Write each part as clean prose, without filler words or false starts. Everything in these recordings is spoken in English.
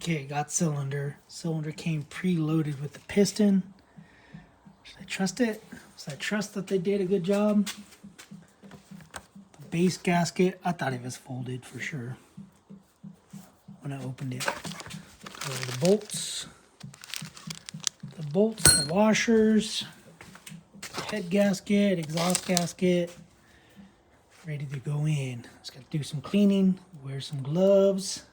Okay, got cylinder. Cylinder came preloaded with the piston. Should I trust it? Should I trust that they did a good job? The base gasket, I thought it was folded for sure when I opened it. The bolts, the washers, head gasket, exhaust gasket, ready to go in. Just got to do some cleaning, wear some gloves,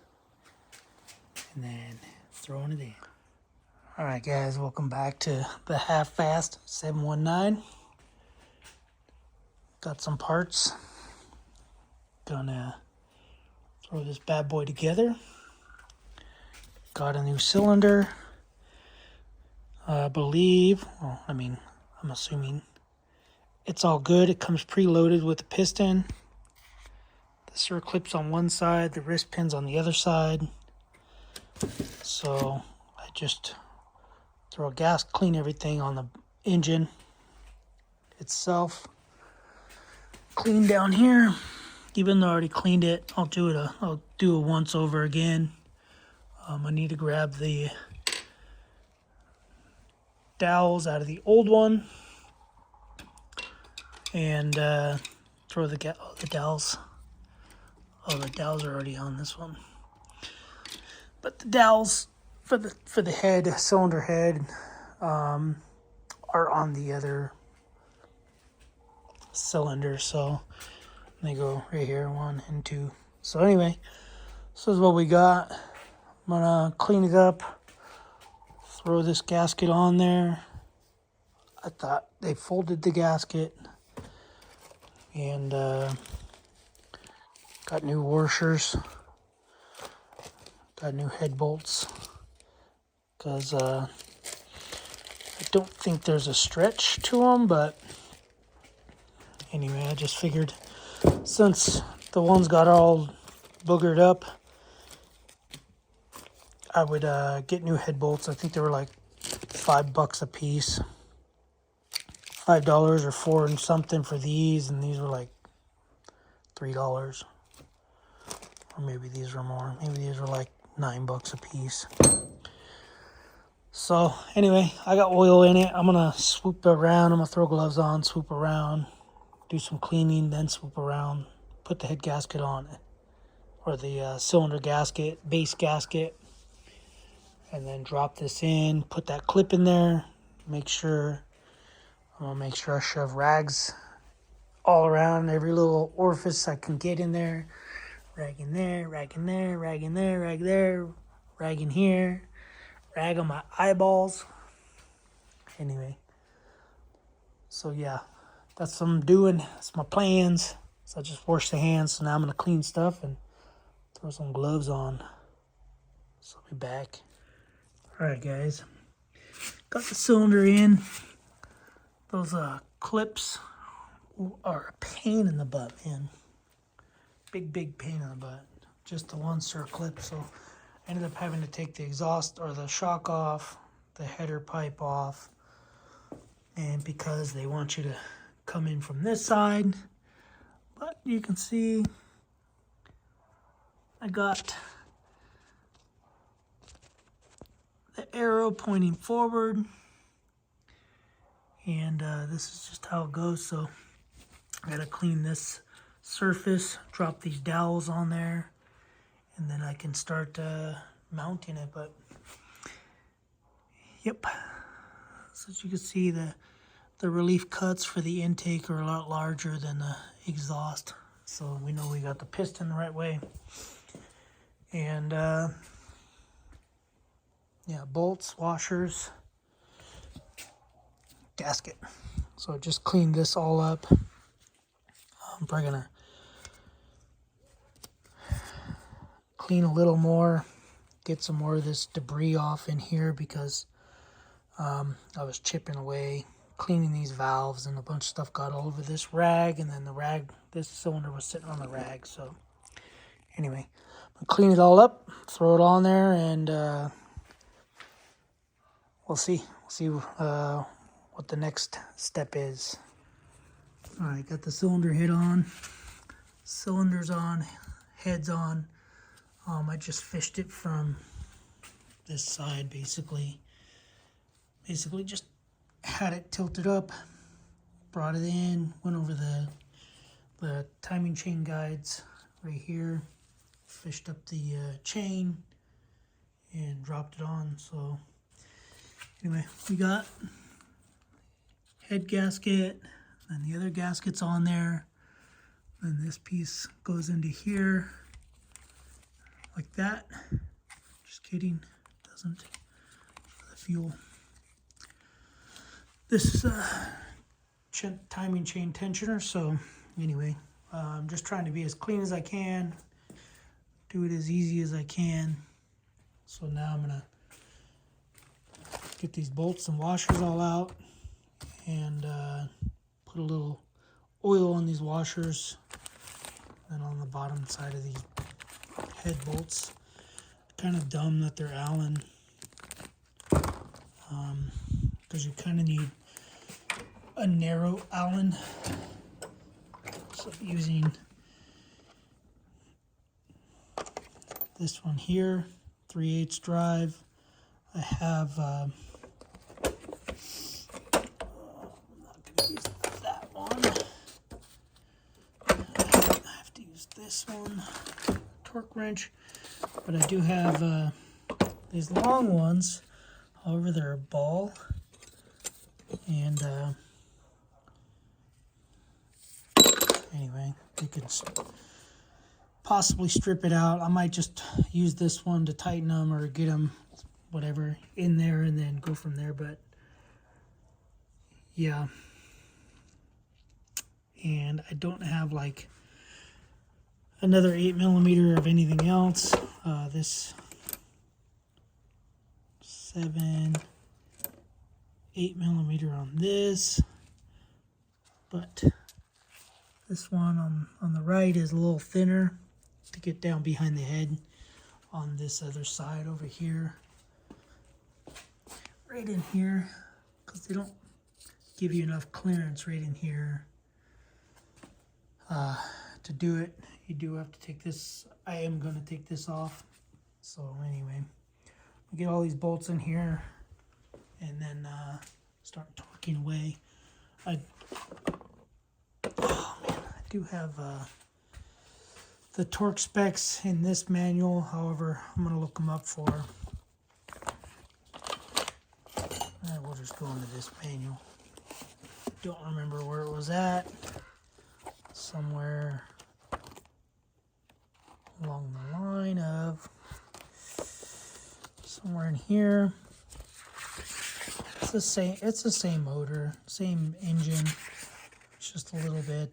and then throwing it in. All right, guys, welcome back to the half-fast 719. Got some parts. Gonna throw this bad boy together. Got a new cylinder. I believe, well, I'm assuming it's all good. It comes preloaded with the piston. The circlips on one side, the wrist pins on the other side. So I just throw a gas, clean everything on the engine itself. Clean down here. Even though I already cleaned it, I'll do it once over again. I need to grab the dowels out of the old one and throw the dowels. Oh, the dowels are already on this one. But the dowels for the head, cylinder head, are on the other cylinder. So they go right here, 1 and 2. So anyway, this is what we got. I'm gonna clean it up, throw this gasket on there. I thought they folded the gasket, and got new washers, got new head bolts, because I don't think there's a stretch to them, but anyway, I just figured since the ones got all boogered up, I would get new head bolts. I think they were like $5 a piece, $5 or 4 and something for these, and these were like $3, or maybe these were more. Maybe these were like $9 a piece. So anyway, I got oil in it. I'm gonna swoop around. I'm gonna throw gloves on, swoop around, do some cleaning, then swoop around, put the head gasket on, or the cylinder gasket, base gasket, and then drop this in, put that clip in there. I'm gonna make sure I shove rags all around every little orifice I can get in there. Rag in there, rag in there, rag in there, rag there, rag in here, rag on my eyeballs. Anyway, so yeah, that's what I'm doing. That's my plans. So I just washed the hands. So now I'm gonna clean stuff and throw some gloves on. So I'll be back. All right, guys, got the cylinder in. Those clips are a pain in the butt, man. Big pain in the butt. Just the one circlip. So I ended up having to take the exhaust or the shock off, the header pipe off, and because they want you to come in from this side, but you can see I got the arrow pointing forward, and this is just how it goes. So I gotta clean this surface, drop these dowels on there, and then I can start mounting it. But yep, so as you can see, the relief cuts for the intake are a lot larger than the exhaust, so we know we got the piston the right way. And yeah, bolts, washers, gasket. So just clean this all up. I'm probably gonna clean a little more, get some more of this debris off in here, because I was chipping away, cleaning these valves, and a bunch of stuff got all over this rag, and then this cylinder was sitting on the rag. So anyway, I'll clean it all up, throw it on there, and we'll see what the next step is. All right, got the cylinder head on, cylinders on, heads on. I just fished it from this side basically just had it tilted up, brought it in, went over the timing chain guides right here, fished up the chain and dropped it on. So anyway, we got head gasket, and the other gasket's on there. Then this piece goes into here like that. Just kidding, doesn't, for the fuel. This is a timing chain tensioner. So anyway, I'm just trying to be as clean as I can, do it as easy as I can. So now I'm gonna get these bolts and washers all out and put a little oil on these washers and on the bottom side of these head bolts. Kind of dumb that they're Allen, because you kind of need a narrow Allen. So using this one here, 3/8 drive. I have I'm not going to use that one. I have to use this one, torque wrench. But I do have these long ones. However, they're a ball, and anyway, you could possibly strip it out. I might just use this one to tighten them or get them whatever in there and then go from there. But yeah, and I don't have like another 8mm of anything else. This 8mm on this, but this one on the right is a little thinner to get down behind the head on this other side over here. Right in here, because they don't give you enough clearance right in here to do it. You do have to take this. I am going to take this off. So anyway, we get all these bolts in here and then start torquing away. Oh man, I do have the torque specs in this manual. However, I'm going to look them up for. We'll just go into this manual. Don't remember where it was at. Somewhere along the line of somewhere in here. It's the same motor, same engine. It's just a little bit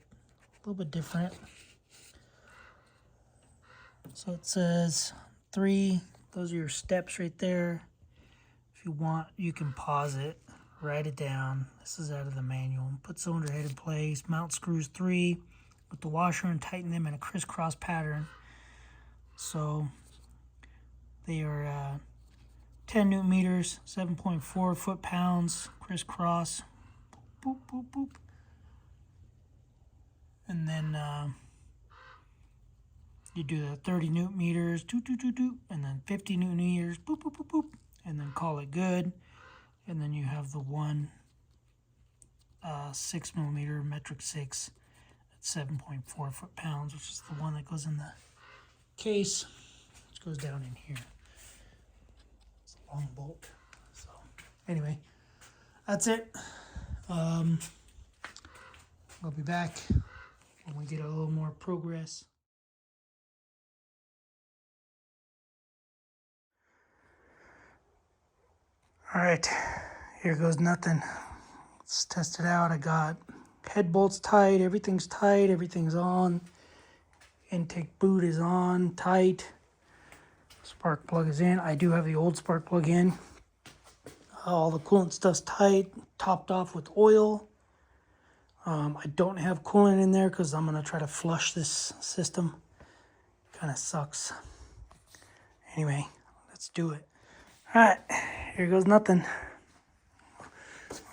different. So it says 3. Those are your steps right there. If you want, you can pause it, write it down. This is out of the manual. Put cylinder head in place. Mount screws 3 with the washer and tighten them in a crisscross pattern. So they are 10 Newton meters, 7.4 foot-pounds, crisscross. Boop, boop, boop. And then you do the 30 Newton meters, doot, doot, doot, doot, and then 50 Newton meters, boop, boop, boop, boop, and then call it good. And then you have the one 6mm metric 6 at 7.4 foot-pounds, which is the one that goes in the case, which goes down in here. It's a long bolt. So anyway, that's it. I'll be back when we get a little more progress. All right, here goes nothing. Let's test it out. I got head bolts tight, everything's on. Intake boot is on, tight. Spark plug is in. I do have the old spark plug in. All the coolant stuff's tight, topped off with oil. I don't have coolant in there because I'm going to try to flush this system. Kind of sucks. Anyway, let's do it. All right, here goes nothing.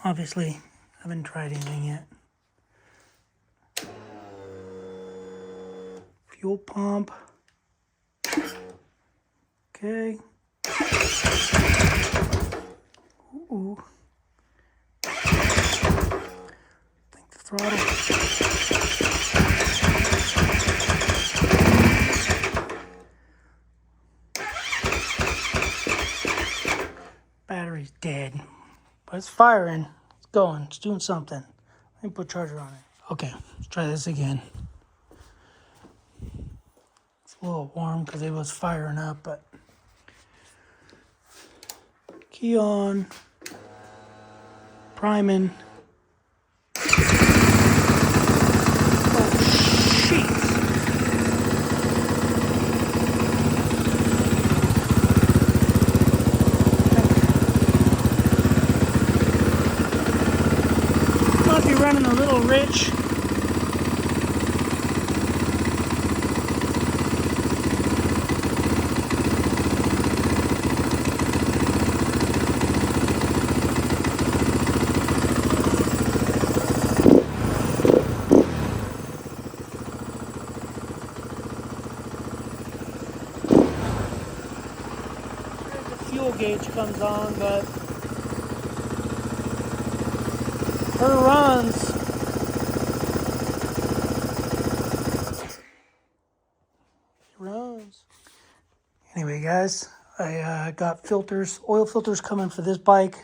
Obviously, I haven't tried anything yet. Fuel pump. Okay. Ooh. Think the throttle. Battery's dead, but it's firing. It's going. It's doing something. Let me put charger on it. Okay, let's try this again. It's a little warm because it was firing up, but key on, priming. Might be running a little rich. Fuel gauge comes on, but her runs. It runs. Anyway, guys, I got filters, oil filters coming for this bike.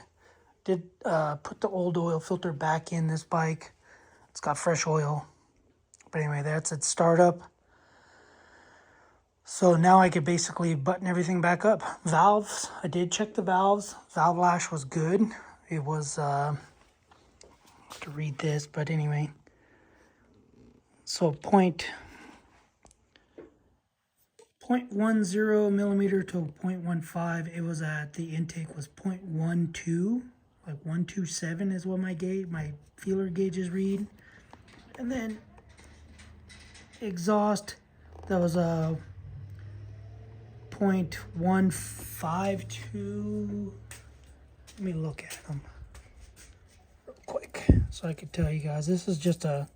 Did put the old oil filter back in this bike. It's got fresh oil. But anyway, that's its startup. So now I could basically button everything back up. Valves, I did check the valves. Valve lash was good. It was, I have to read this, but anyway. So 0.10 millimeter to 0.15. It was at, the intake was 0.12. Like 127 is what my feeler gauges read. And then exhaust, that was a 0.152. Let me look at them real quick so I could tell you guys. This is just a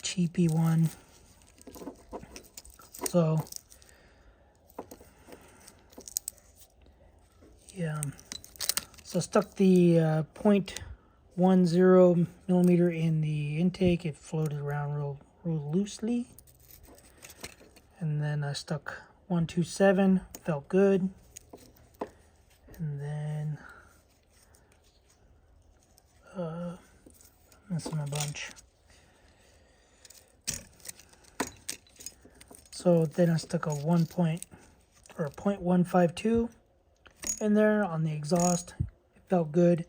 cheapy one. So yeah, so stuck the 0.10 millimeter in the intake. It floated around real loosely. And then I stuck 127, felt good. And then missing a bunch. So then I stuck a 0.152 in there on the exhaust. It felt good.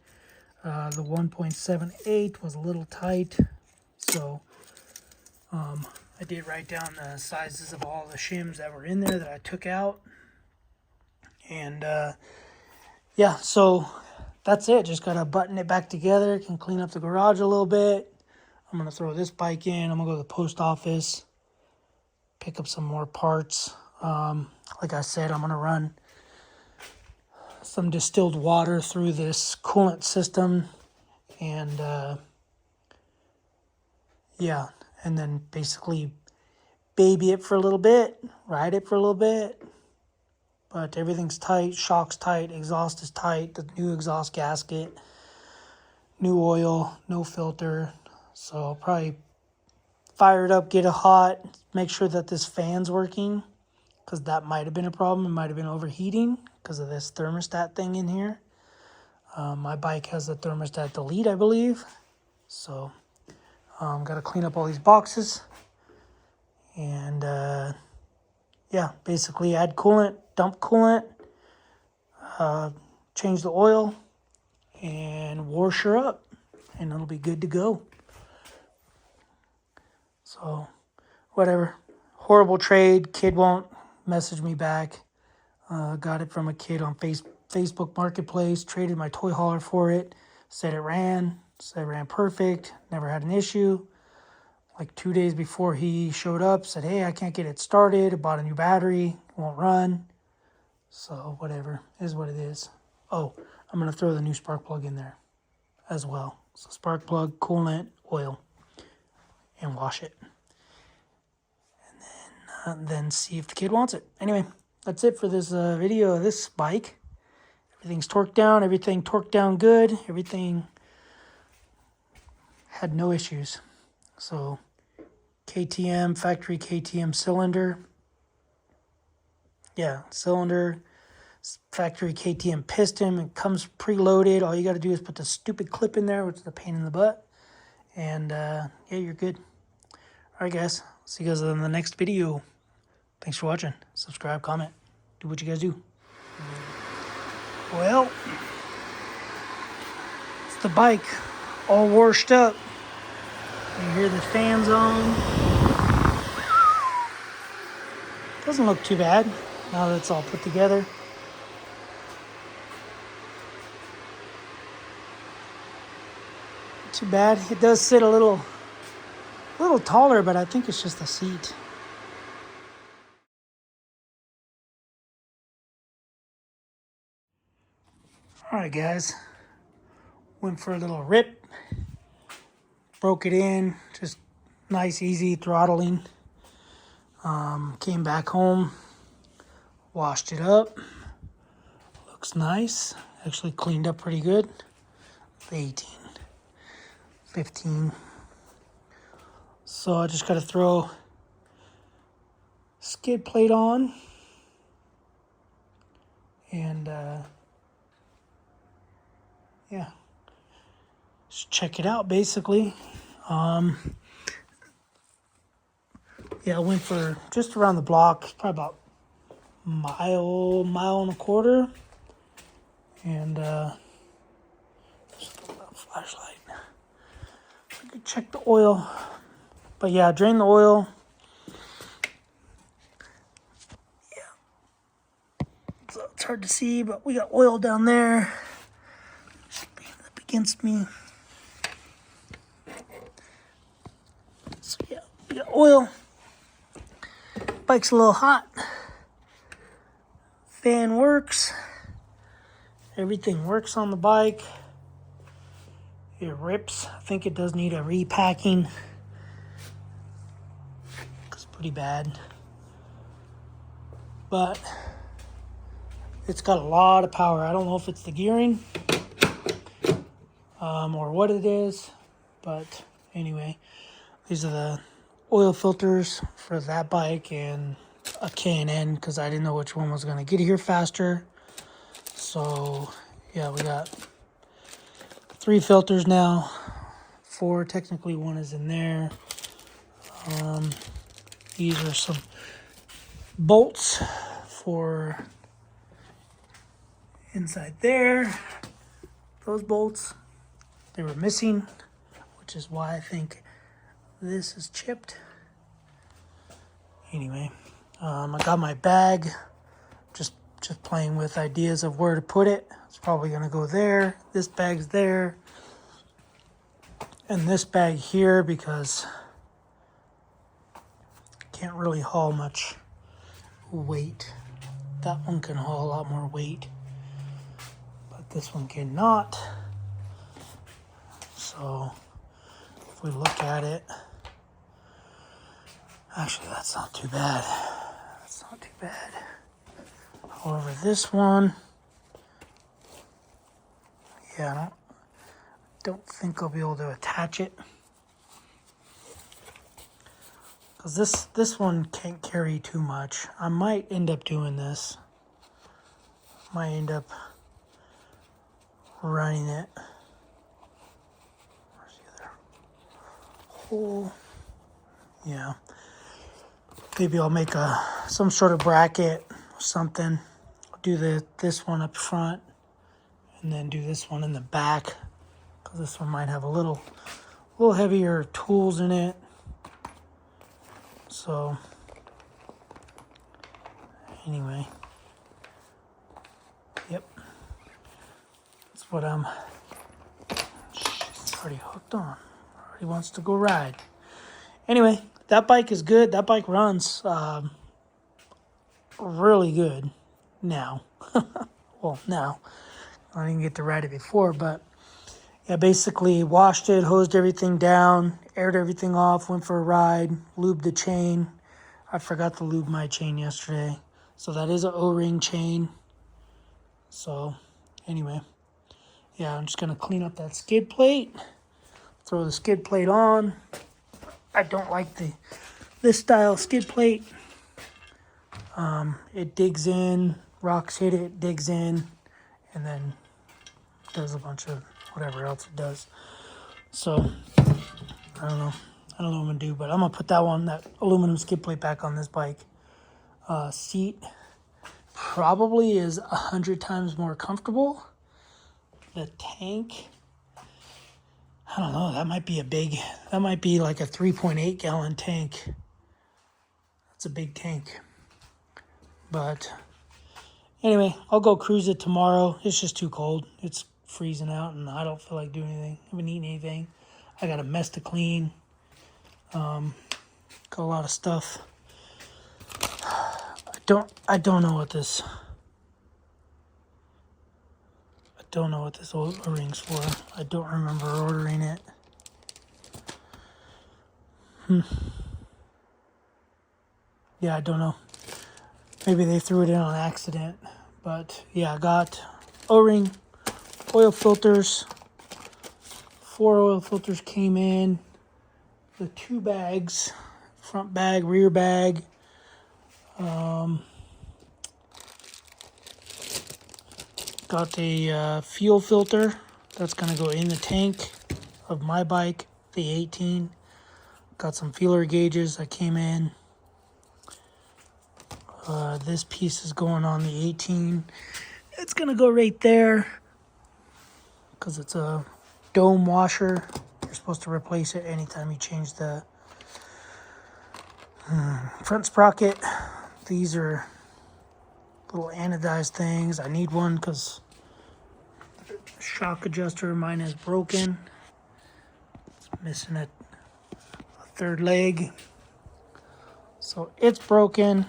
The 1.78 was a little tight, so I did write down the sizes of all the shims that were in there that I took out. And yeah, so that's it. Just gotta button it back together. Can clean up the garage a little bit. I'm gonna throw this bike in. I'm gonna go to the post office, pick up some more parts. Like I said, I'm gonna run some distilled water through this coolant system, and yeah, and then basically baby it for a little bit, ride it for a little bit. But everything's tight, shock's tight, exhaust is tight, the new exhaust gasket, new oil, no filter. So I'll probably fire it up, get it hot, make sure that this fan's working, because that might have been a problem. It might have been overheating because of this thermostat thing in here. My bike has a thermostat delete, I believe. So got to clean up all these boxes. And yeah, basically add coolant, dump coolant, change the oil, and wash her up, and it'll be good to go. So, whatever. Horrible trade. Kid won't message me back. Got it from a kid on Facebook Marketplace. Traded my toy hauler for it. Said it ran perfect. Never had an issue. Like 2 days before he showed up, said, hey, I can't get it started. I bought a new battery. It won't run. So, whatever. It is what it is. Oh, I'm going to throw the new spark plug in there as well. So, spark plug, coolant, oil, and wash it. And then see if the kid wants it. Anyway, that's it for this video of this bike. Everything's torqued down. Everything torqued down good. Everything had no issues. So KTM, factory KTM cylinder. Yeah, cylinder, factory KTM piston. It comes preloaded. All you got to do is put the stupid clip in there, which is a pain in the butt. And yeah, you're good. All right, guys. See you guys in the next video. Thanks for watching. Subscribe, comment, do what you guys do. Well, it's the bike all washed up. You hear the fans on. Doesn't look too bad now that it's all put together. Too bad. It does sit a little taller, but I think it's just the seat. All right, guys. Went for a little rip. Broke it in. Just nice, easy throttling. Came back home. Washed it up. Looks nice. Actually cleaned up pretty good. 18, 15. So I just got to throw skid plate on. And yeah, just check it out basically. Yeah, I went for just around the block, probably about mile and a quarter. And just a flashlight. I could check the oil. But yeah, drain the oil. Yeah. So it's hard to see, but we got oil down there. Up against me. So yeah, we got oil. Bike's a little hot. Fan works. Everything works on the bike. It rips. I think it does need a repacking. It's pretty bad. But it's got a lot of power. I don't know if it's the gearing or what it is. But anyway, these are the oil filters for that bike and a K&N because I didn't know which one was going to get here faster. So yeah, we got 3 filters now. 4, technically 1 is in there. These are some bolts for inside there. Those bolts, they were missing, which is why I think this is chipped. Anyway, I got my bag. Just playing with ideas of where to put it. It's probably going to go there. This bag's there. And this bag here because I can't really haul much weight. That one can haul a lot more weight. But this one cannot. So if we look at it, actually that's not too bad. That's not too bad. However, this one, yeah, I don't think I'll be able to attach it. Because this one can't carry too much. I might end up doing this. Might end up running it. Where's the other hole? Yeah. Maybe I'll make some sort of bracket or something. Do this one up front and then do this one in the back because this one might have a little heavier tools in it. So anyway, yep, that's what I'm. She's already hooked on. Already wants to go ride. Anyway, that bike is good. That bike runs really good now. Well, now. I didn't get to ride it before, but yeah, basically washed it, hosed everything down, aired everything off, went for a ride, lubed the chain. I forgot to lube my chain yesterday, So that is an O-ring chain. So anyway, yeah, I'm just gonna clean up that skid plate, throw the skid plate on. I don't like this style skid plate. It digs in, rocks hit it, digs in, and then does a bunch of whatever else it does. So I don't know what I'm gonna do, but I'm gonna put that aluminum skid plate back on this bike. Seat probably is 100 times more comfortable. The tank, I don't know, that might be like a 3.8 gallon tank. That's a big tank. But anyway, I'll go cruise it tomorrow. It's just too cold. It's freezing out and I don't feel like doing anything. I haven't eaten anything. I got a mess to clean. Got a lot of stuff. I don't know what this O-ring's for. I don't remember ordering it. Yeah, I don't know. Maybe they threw it in on accident. But yeah, I got O-ring, oil filters. 4 oil filters came in. The 2 bags, front bag, rear bag. Got a fuel filter that's going to go in the tank of my bike, the 18. Got some feeler gauges that came in. This piece is going on the 18. It's going to go right there because it's a dome washer. You're supposed to replace it anytime you change the front sprocket. These are little anodized things. I need one because the shock adjuster, mine is broken. It's missing a third leg. So it's broken.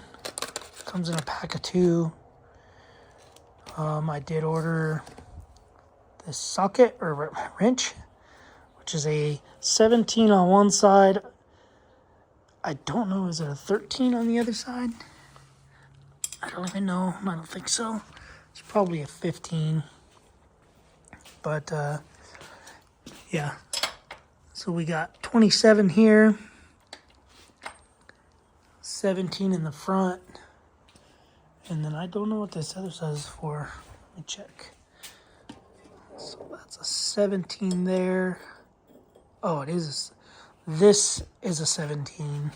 Comes in a pack of 2. I did order this socket or wrench, which is a 17 on one side. I don't know, is it a 13 on the other side? I don't even know. I don't think so. It's probably a 15. But, yeah. So we got 27 here. 17 in the front. And then I don't know what this other size is for. Let me check. So that's a 17 there. Oh, it is. This is a 17.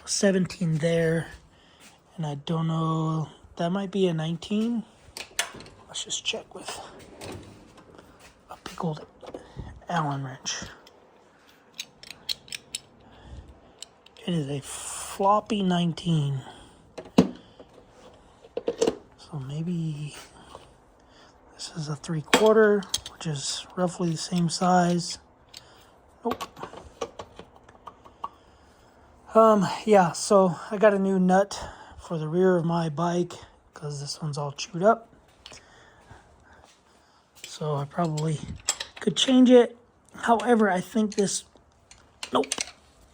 17 there, and I don't know, that might be a 19. Let's just check with a big old Allen wrench. It is a floppy 19. So maybe this is a 3/4, which is roughly the same size. Nope. Yeah, so I got a new nut for the rear of my bike because this one's all chewed up. So I probably could change it. However, I think this, nope,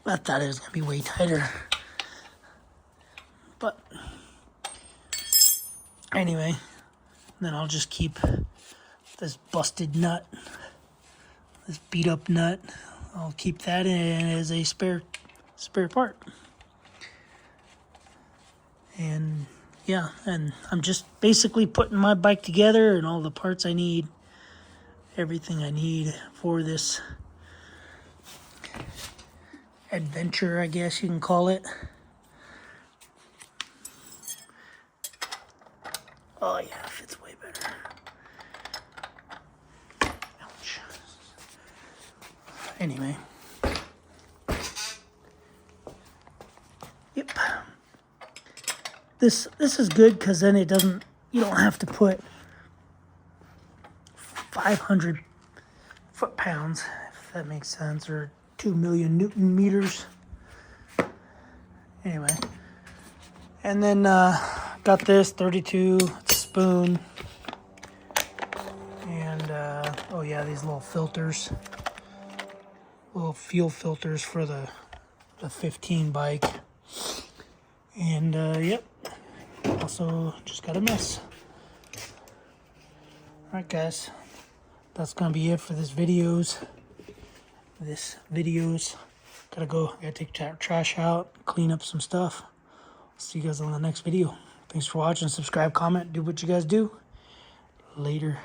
I thought it was going to be way tighter. But anyway, then I'll just keep this busted nut, this beat up nut. I'll keep that in as a spare part. And yeah, and I'm just basically putting my bike together and all the parts I need, everything I need for this adventure, I guess you can call it. Oh yeah, it fits way better. Ouch. Anyway. Yep. This is good because then it doesn't, you don't have to put 500 foot-pounds, if that makes sense, or 2 million Newton meters. Anyway. And then got this 32 spoon. And oh yeah, these little filters. Little fuel filters for the 15 bike. And yep, also just got a mess. Alright guys, that's gonna be it for this videos. Gotta take trash out, clean up some stuff. See you guys on the next video. Thanks for watching. Subscribe, comment, do what you guys do. Later.